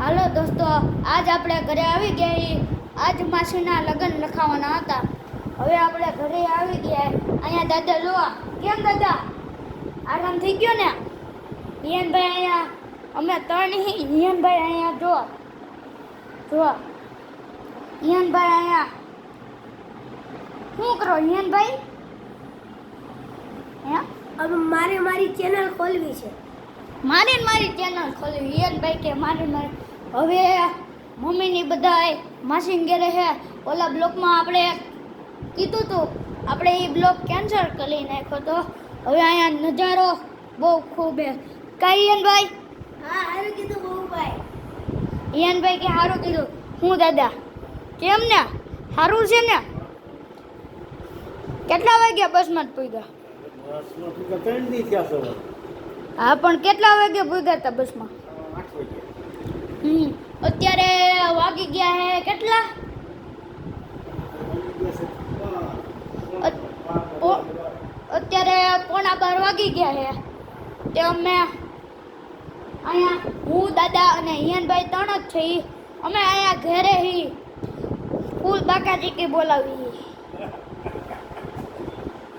હાલો દોસ્તો, આજ આપણે ઘરે આવી ગયા. આજ માસીના લગ્ન લખાવાના હતા. હવે આપણે ઘરે આવી ગયા. અહીંયા દાદા જોવા. કેમ દાદા, આરામ થઈ ગયો ને? હિયનભાઈ અહીંયા અમે ત્રણ હિયનભાઈ અહીંયા જો હિયનભાઈ અહીંયા શું કરો હિયનભાઈ? હવે મારી ચેનલ ખોલવી છે. મારી ચેનલ ખોલવી. હિયનભાઈ કે મારી હવે મમ્મીની બધાય માસીન ઘેરે છે. ઓલા બ્લોકમાં આપણે કીધું હતું, આપણે એ બ્લોક કેન્સલ કરી નાખ્યો તો. હવે અહીંયા નજારો બહુ ખૂબ છે. કાંઈ હિયનભાઈ? હા, સારું કીધું બહુભાઈ. હિયનભાઈ કે સારું કીધું. હું દાદા કેમ ને? સારું છે ને? કેટલા વાગ્યા બસમાં જ પૂગ્યા? હા, પણ કેટલા વાગે પૂગ્યા હતા બસમાં? અત્યારે વાગી ગયા હે કેટલા? અત્યારે 11:15 વાગી ગયા હે. તે અમે અહીંયા હું દાદા અને હિયનભાઈ ત્રણ જ છે. અમે અહીંયા ઘરે હી ફૂલ બાકાચીકી બોલાવી.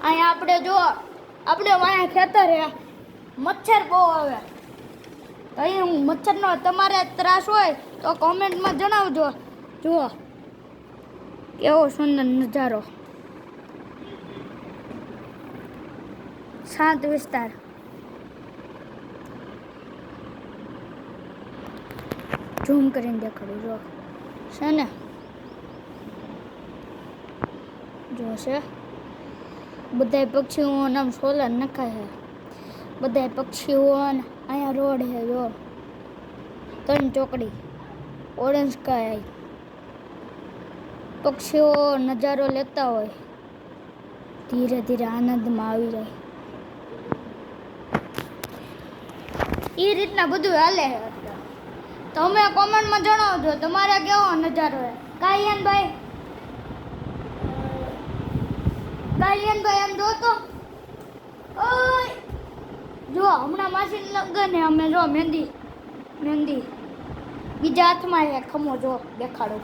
અહીંયા આપણે જો આપણે અહીંયા ખેતર હે, મચ્છર બહુ આવે. કઈ મચ્છરનો તમારે ત્રાસ હોય તો કોમેન્ટમાં જણાવજો. જુઓ કેવો સુંદર નજારો, શાંત વિસ્તાર. ઝૂમ કરીને દેખાડું. જો છે ને, જો છે બધાય પક્ષીઓ નામ સોલર નખાય છે. બધાય પક્ષીઓ અહીંયા રોડ છે. જો ત્રણ ચોકડી, ઓરેન્જ સ્કાય. પક્ષીઓ નજારો લેતા હોય, ધીરે ધીરે આનંદમાં આવી જાય. એ રીતના બધું હાલે છે. તમે કોમેન્ટમાં જણાવજો તમારે કેવો નજારો છે. કાયનભાઈ એમ જો તો. ઓય જો હમણાં માસી લગ્ન અમે જો મહેંદી બીજા હાથમાં છે. ખમો જો દેખાડો.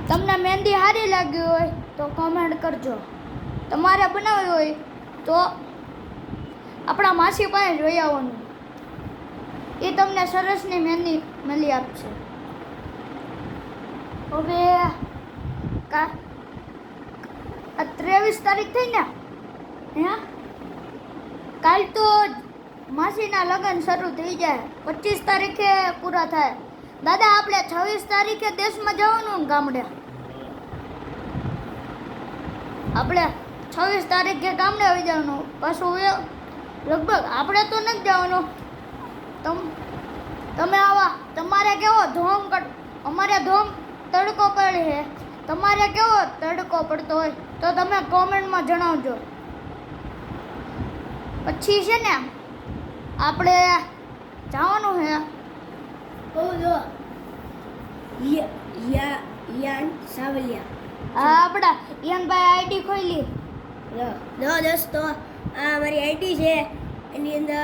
તમને મહેંદી સારી લાગી હોય તો કોમેન્ટ કરજો. તમારે બનાવી હોય તો આપણા માસી પાસે જોઈ આવવાનું. એ તમને સરસની મહેંદી મળી આપશે. હવે 23 તારીખ થઈ ને? હે, કાલ તો માસીના લગ્ન શરૂ થઈ જાય. 25 તારીખે પૂરા થાય. દાદા આપણે 26 તારીખે દેશમાં જવાનું ને ગામડે. આપણે 26 તારીખે ગામડે આવી જવાનું. પાછું લગભગ આપણે તો નથી જવાનું. તમે આવા. તમારે કેવો ધોમ અમારે ધોમ તડકો પડે છે. તમારે કેવો તડકો પડતો હોય તો તમે કોમેન્ટમાં જણાવજો. પછી છે ને આપણે જવાનું છે. જો યાન સાવલિયા. હા, આપણા યનભાઈ આઈડી ખોલી. જો દોસ્તો, આ મારી આઈડી છે. એની અંદર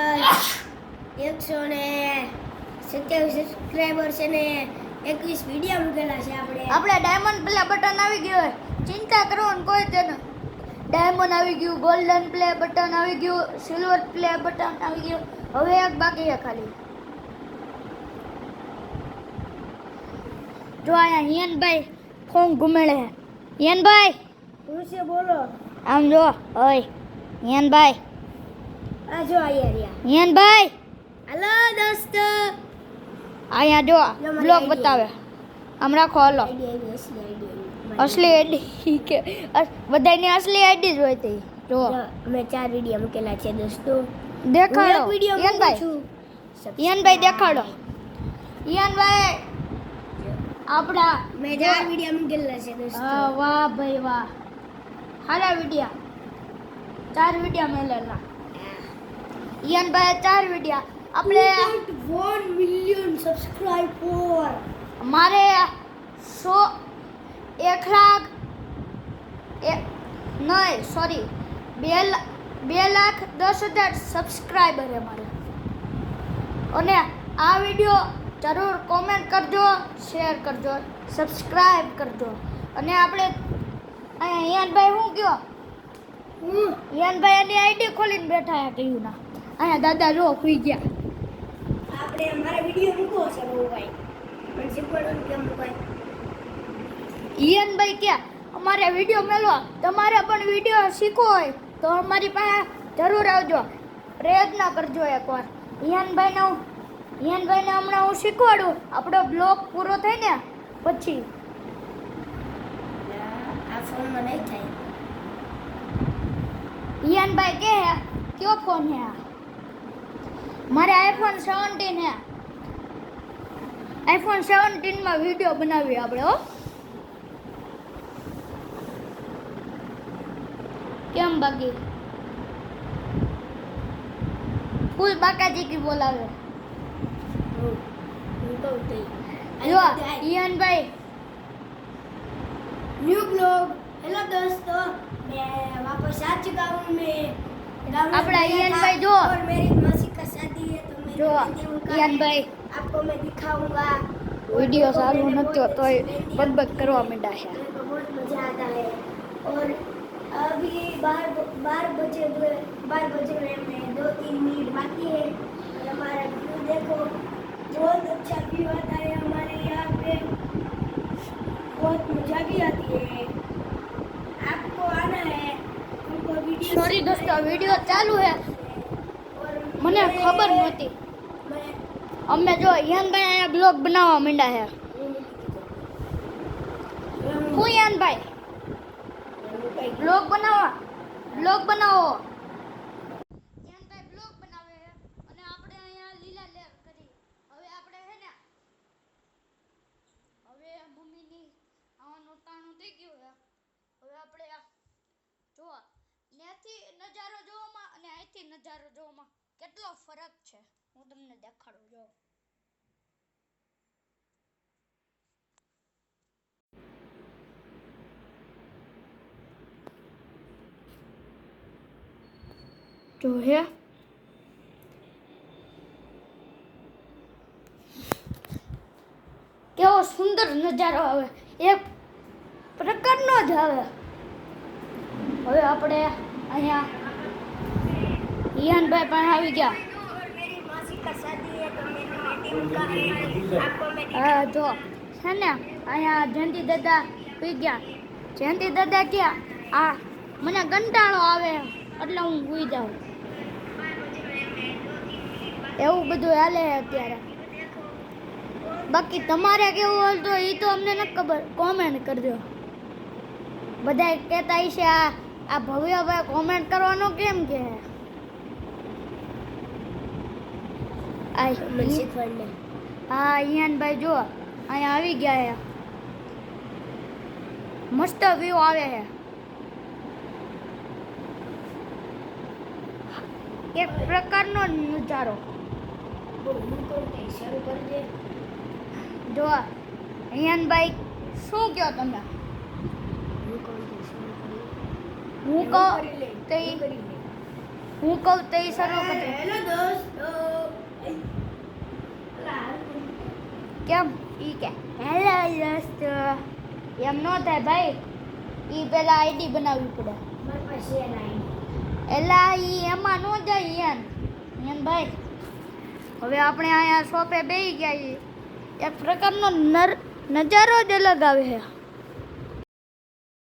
127 સબસ્ક્રાઈબર છે ને 21 વિડીયો મૂકેલા છે. આપણે ડાયમંડ પ્લે બટન આવી ગયું હોય, ચિંતા કરવાની કોઈ જ નથી. ડાયમંડ આવી ગયું, ગોલ્ડન પ્લે બટન આવી ગયું, સિલ્વર પ્લે બટન આવી ગયું. હવે એક બાકી છે ખાલી. જો અહીંયા હિયનભાઈ ફોન ઘુમેડે છે. હિયનભાઈ શું છે બોલો? આમ જો. ઓય હિયનભાઈ, આ જો આયા. હિયનભાઈ હેલો દોસ્તો, અહીંયા જો બ્લોગ બતાવે. આમ રાખો. હલો, અસલી આઈડી કે બધાની અસલી આઈડી જ હોય તે. જો અમે 4 વિડીયો મૂકેલા છે દોસ્તો. દેખાડો હિયનભાઈ. હિયનભાઈ દેખાડો. હિયનભાઈ આપણા મેં 4 વિડીયો મૂકેલા છે દોસ્તો. વાહ ભાઈ વાહ, સારા વિડીયા. 4 વિડીયા મેલેલા હિયનભાઈ. 4 વિડીયા. આપણે 1 મિલિયન સબસ્ક્રાઇબર. મારે 1 લાખ 2 2,10,000 સબસ્ક્રાઈબર છે મારે. અને આ વિડીયો જરૂર કોમેન્ટ કરજો, શેર કરજો, સબસ્ક્રાઈબ કરજો. અને આપણે અહીંયા હિયાનભાઈ શું કહો? હિયાનભાઈ એની આઈડી ખોલીને બેઠા છે કહ્યું ના. અહીંયા દાદા જો સુઈ ગયા. આપણે મારા વિડીયો મૂકવો છે બહુ ભાઈ, પણ શીખવાડવાનું કેમ મુકાય? હિયાનભાઈ ક્યાં અમારે વિડીયો મેળવો. તમારે પણ વિડીયો શીખવો હોય તો અમારી પાસે જરૂર આવજો, પ્રયત્ન કરજો એકવાર. હિયાનભાઈને હમણાં હું શીખવાડું. આપણો બ્લોગ પૂરો થાય ને પછી. આ ફોનમાં નહીં થાય. હિયાનભાઈ કે કયો ફોન હે આ? મારે આઈફોન 17 હે. આઈફોન 17 માં વિડીયો બનાવીએ આપણે. હો કેમ બાકી ફૂલ બાકાજી કી બોલાવે. જો હિયાનભાઈ न्यू ब्लॉग. हेलो दोस्तों, मैं वापस आ चुका हूँ. मैं अपना ईयान भाई जो और मेरी मौसी का शादी है तो मैं जो ईयान भाई आपको मैं दिखाऊंगा. વિડીયો સારું નતો તોય બકબક કરવા માંડ્યા છે. मेरे को बहुत मजा आता है. और अभी 12 बजे रहे हैं, 2-3 मिनट बाकी है. और हमारा व्यू देखो, बहुत अच्छा व्यू आता है हमारे यहाँ पे. बहुत मजा भी आती है. आपको आना है. हमको वीडियो સોરી દોસ્તો, વિડીયો ચાલુ છે. મને ખબર નહોતી. અમે જો હિયાનભાઈ અહીંયા બ્લોગ બનાવવા માંડ્યા છે. હું હિયાનભાઈ બ્લોગ બનાવો. હિયાનભાઈ બ્લોગ બનાવે છે અને આપણે અહીંયા લીલા લેર કરી. હવે આપણે હે ને હવે મમ્મીની આવાનું ટાણું થઈ ગયું છે. હવે આપણે જો ત્યાંથી નજારો જોવામાં અને અહીંથી નજારો જોવામાં કેટલો ફરક છે હું તમને દેખાડું. જો હે કેવો સુંદર નજારો આવે, એક પ્રકારનો જ આવે. હવે આપણે અહીંયા હિયાનભાઈ પણ આવી ગયા. और मेरी मौसी का शादी है तो मेरी बेटी उनका है. आपको मैं હા જો છે ને અહીંયા જયંતિ દાદા સુઈ ગયા. જયંતિ દાદા ક્યાં? આ મને કંટાળો આવે એટલે હું સુઈ જાઉં. એવું બધું હાલે છે અત્યારે. બાકી તમારે કેવું હોય તો એ તો અમને નથી ખબર, કોમેન્ટ કરજો. બધા કહેતા હશે આ ભવ્યભાઈ કોમેન્ટ કરવાનું કેમ કે શીખવાડને. હા ઈયાનભાઈ જો અહીંયા આવી ગયા છે. મસ્ત વ્યૂ આવે છે. એક પ્રકારનો નજારો. શરૂ કરજે. જો ઈયાનભાઈ શું કહો તમે? હું કહું તે શરૂ કરજો. હેલો દોસ્તો. કેમ ઈ કે હેલો દોસ્તો એમ ન થાય ભાઈ. ઈ પેલા આઈડી બનાવવી પડે. મારી પાસે નહીં. એલા ઈ એમાં ન જાય ઈયાન ભાઈ. હવે આપણે અહીંયા શોપે બેસી ગયા છીએ. એક પ્રકારનો નજારો જ અલગ આવે છે.